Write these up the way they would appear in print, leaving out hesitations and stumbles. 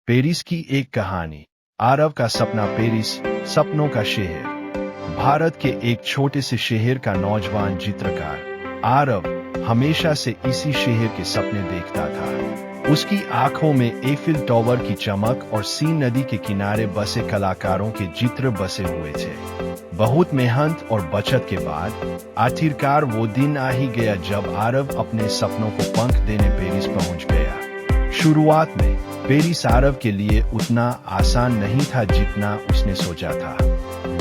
Paris की एक कहानी। आरव का सपना। पेरिस सपनों का शहर। भारत के एक छोटे से शहर का नौजवान चित्रकार आरव हमेशा से इसी शहर के सपने देखता था। उसकी आंखों में एफिल टावर की चमक और सीन नदी के किनारे बसे कलाकारों के चित्र बसे हुए थे। बहुत मेहनत और बचत के बाद आखिरकार वो दिन आ ही गया जब आरव अपने सपनों को पंख देने पेरिस पहुंच गया। शुरुआत में पेरिस आरव के लिए उतना आसान नहीं था जितना उसने सोचा था।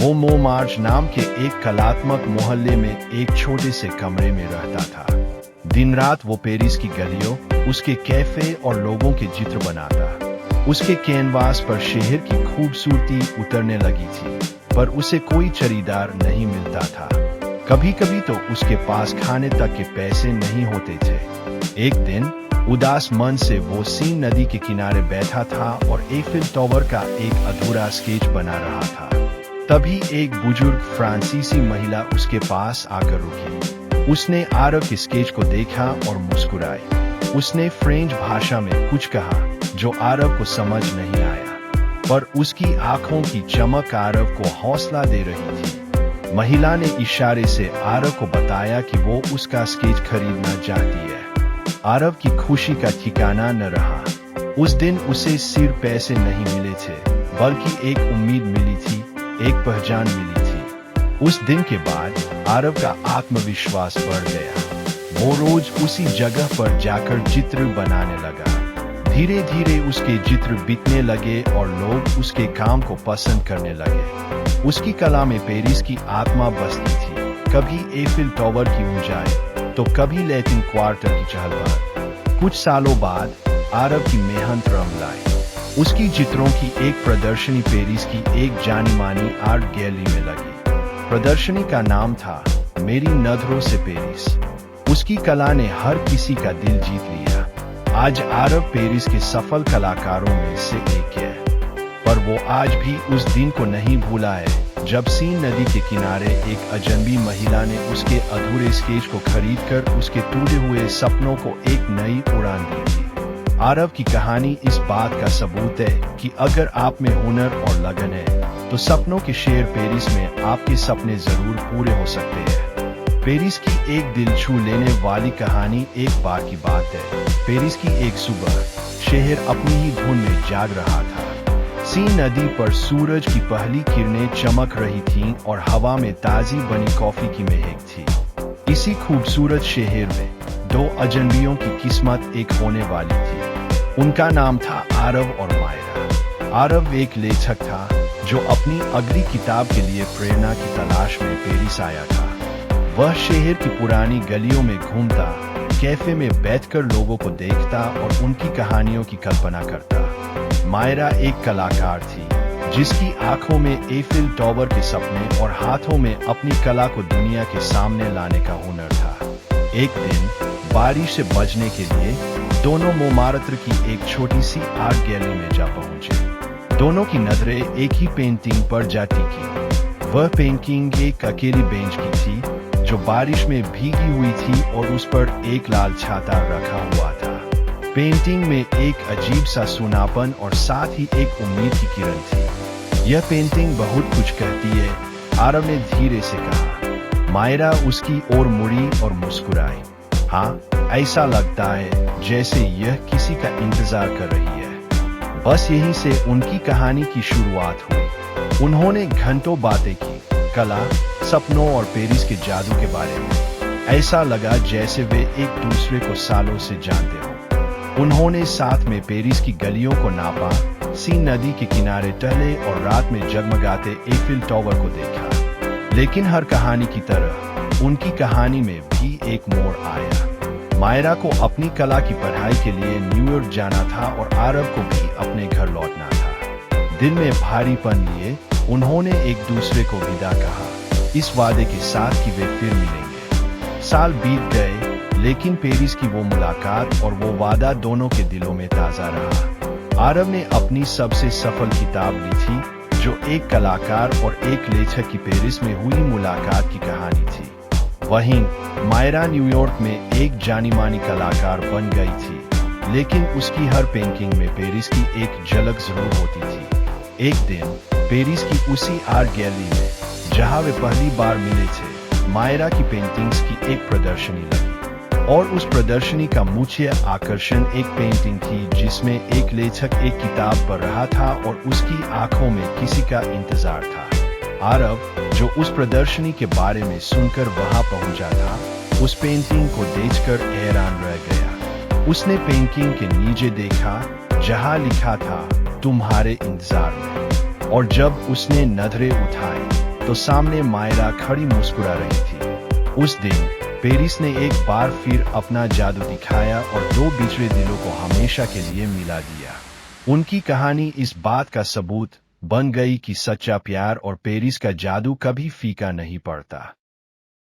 वो मोमार्च नाम के एक कलात्मक मोहल्ले में एक छोटे से कमरे में रहता था। दिन रात वो पेरिस की गलियों, उसके कैफे और लोगों के चित्र बनाता। उसके कैनवास पर शहर की खूबसूरती उतरने लगी थी, पर उसे कोई खरीदार नहीं मिलता था। कभी कभी तो उसके पास खाने तक के पैसे नहीं होते थे। एक दिन उदास मन से वो सीन नदी के किनारे बैठा था और एफिल टावर का एक अधूरा स्केच बना रहा था। तभी एक बुजुर्ग फ्रांसीसी महिला उसके पास आकर रुकी। उसने आरव के स्केच को देखा और मुस्कुराई। उसने फ्रेंच भाषा में कुछ कहा जो आरव को समझ नहीं आया, पर उसकी आंखों की चमक आरव को हौसला दे रही थी। महिला ने इशारे से आरव को बताया कि वो उसका स्केच खरीदना चाहती है। आरव की खुशी का ठिकाना न रहा। उस दिन उसे सिर्फ पैसे नहीं मिले थे, बल्कि एक उम्मीद मिली थी, एक पहचान मिली थी। उस दिन के बाद आरव का आत्मविश्वास बढ़ गया। वो रोज उसी जगह पर जाकर चित्र बनाने लगा। धीरे धीरे उसके चित्र बिकने लगे और लोग उसके काम को पसंद करने लगे। उसकी कला में पेरिस की आत्मा बसती थी, कभी एफिल टावर की ऊंचाई तो कभी लैटिन क्वार्टर की चहलपहल। कुछ सालों बाद आरव की मेहनत रंग लाई। उसकी चित्रों की एक प्रदर्शनी पेरिस की एक जानी मानी आर्ट गैलरी में लगी। प्रदर्शनी का नाम था मेरी नजरों से पेरिस। उसकी कला ने हर किसी का दिल जीत लिया। आज आरव पेरिस के सफल कलाकारों में से एक है, पर वो आज भी उस दिन को नहीं भूला है जब सीन नदी के किनारे एक अजनबी महिला ने उसके अधूरे स्केच को खरीदकर उसके टूटे हुए सपनों को एक नई उड़ान दी थी। आरव की कहानी इस बात का सबूत है कि अगर आप में हुनर और लगन है तो सपनों के शहर पेरिस में आपके सपने जरूर पूरे हो सकते हैं। पेरिस की एक दिल छू लेने वाली कहानी। एक बार की बात है, पेरिस की एक सुबह शहर अपनी ही धुन में जाग रहा था। सीन नदी पर सूरज की पहली किरणें चमक रही थीं और हवा में ताजी बनी कॉफी की महक थी। इसी खूबसूरत शहर में दो अजनबियों की किस्मत एक होने वाली थी। उनका नाम था आरव और मायरा। आरव एक लेखक था जो अपनी अगली किताब के लिए प्रेरणा की तलाश में पेरिस आया था। वह शहर की पुरानी गलियों में घूमता, कैफे में बैठकर लोगों को देखता और उनकी कहानियों की कल्पना करता। मायरा एक कलाकार थी जिसकी आंखों में एफिल टावर के सपने और हाथों में अपनी कला को दुनिया के सामने लाने का हुनर था। एक दिन बारिश से बचने के लिए दोनों मोमार्त्र की एक छोटी सी आर्ट गैलरी में जा पहुंचे। दोनों की नजरें एक ही पेंटिंग पर जाती की। वह पेंटिंग एक अकेली बेंच की थी जो बारिश में भीगी हुई थी और उस पर एक लाल छाता रखा हुआ था। पेंटिंग में एक अजीब सा सुनापन और साथ ही एक उम्मीद की किरण थी। यह पेंटिंग बहुत कुछ कहती है, आरव ने धीरे से कहा। मायरा उसकी ओर मुड़ी और मुस्कुराई। हाँ, ऐसा लगता है जैसे यह किसी का इंतजार कर रही है। बस यहीं से उनकी कहानी की शुरुआत हुई। उन्होंने घंटों बातें की, कला, सपनों और पेरिस के जादू के बारे में। ऐसा लगा जैसे वे एक दूसरे को सालों से जानते हो। उन्होंने साथ में पेरिस की गलियों को नापा, सीन नदी के किनारे टहले और रात में जगमगाते एफिल टावर को देखा। लेकिन हर कहानी की तरह उनकी कहानी में भी एक मोड़ आया। मायरा को अपनी कला की पढ़ाई के लिए न्यूयॉर्क जाना था और आरव को भी अपने घर लौटना था। दिल में भारीपन लिए उन्होंने एक दूसरे को विदा कहा, इस वादे के साथ कि वे फिर मिलेंगे। साल बीत गए, लेकिन पेरिस की वो मुलाकात और वो वादा दोनों के दिलों में ताजा रहा। आरव ने अपनी सबसे सफल किताब ली थी जो एक कलाकार और एक लेखक की पेरिस में हुई मुलाकात की कहानी थी। वहीं मायरा न्यूयॉर्क में एक जानी मानी कलाकार बन गई थी। लेकिन उसकी हर पेंटिंग में पेरिस की एक झलक जरूर होती थी। एक दिन पेरिस की उसी आर्ट गैलरी में, जहां वे पहली बार मिले थे, मायरा की पेंटिंग्स की एक प्रदर्शनी लगी। और उस प्रदर्शनी का मुख्य आकर्षण एक पेंटिंग थी जिसमें एक लेखक एक किताब पढ़ रहा था और उसकी आंखों में किसी का इंतजार था। आरव, जो उस प्रदर्शनी के बारे में सुनकर वहां पहुंचा था, उस पेंटिंग को देखकर हैरान रह गया। उसने पेंटिंग के नीचे देखा जहां लिखा था, तुम्हारे इंतजार में। और जब उसने नजरें उठाई तो सामने मायरा खड़ी मुस्कुरा रही थी। उस दिन पेरिस ने एक बार फिर अपना जादू दिखाया और दो बिछड़े दिलों को हमेशा के लिए मिला दिया। उनकी कहानी इस बात का सबूत बन गई कि सच्चा प्यार और पेरिस का जादू कभी फीका नहीं पड़ता।